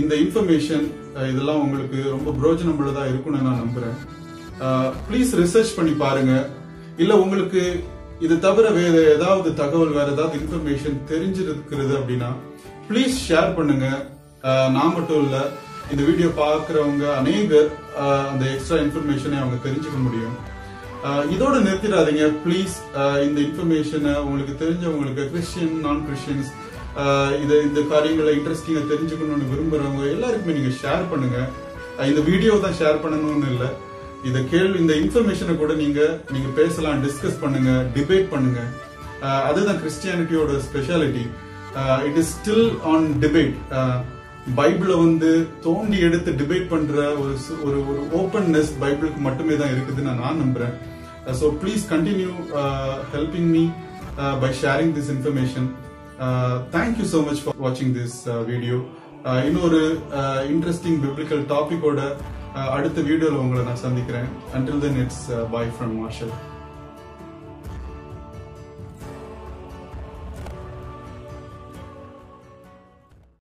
இந்த இன்ஃபர்மேஷன் இதெல்லாம் உங்களுக்கு ரொம்ப பிரயோஜனமுள்ளதா இருக்கும்னு நான் நம்புறேன். ப்ளீஸ் ரிசர்ச் பண்ணி பாருங்க. இல்ல உங்களுக்கு இது தவிர வேற ஏதாவது தகவல், வேற ஏதாவது இன்ஃபர்மேஷன் தெரிஞ்சிருக்கிறது அப்படின்னா ப்ளீஸ் ஷேர் பண்ணுங்க. நான் மட்டும் இல்ல, இந்த வீடியோ பார்க்கறவங்க அநேகர் அந்த எக்ஸ்ட்ரா இன்ஃபர்மேஷனை அவங்க தெரிஞ்சுக்க முடியும். இதோட நிறுத்திடாதீங்க ப்ளீஸ். இந்த இன்ஃபர்மேஷனை உங்களுக்கு தெரிஞ்சவங்களுக்கு, கிறிஸ்டியன், நான் கிறிஸ்டியன்ஸ், இந்த காரியங்களை இன்ட்ரெஸ்டிங்கா தெரிஞ்சுக்கணும்னு விரும்புறவங்க எல்லாருக்குமே நீங்க ஷேர் பண்ணுங்க. இந்த வீடியோ தான் ஷேர் பண்ணணும்னு இல்ல, இந்த இன்ஃபர்மேஷனை கூட நீங்க பேசலாம், டிஸ்கஸ் பண்ணுங்க, டிபேட் பண்ணுங்க. அதுதான் கிறிஸ்டியானிட்டியோட speciality. It is still on debate. பைபிளை தோண்டி எடுத்து டிபேட் பண்ற ஒரு ஓப்பன்னஸ் பைபிளுக்கு மட்டுமே தான் இருக்குதுன்னு நான் நம்புறேன். So please continue helping me by sharing this information. Thank you so much for watching this video. இன்னொரு interesting biblical topic ஓட அடுத்த வீடியோல உங்களை நான் சந்திக்கிறேன். Until then, it's bye from Marshall.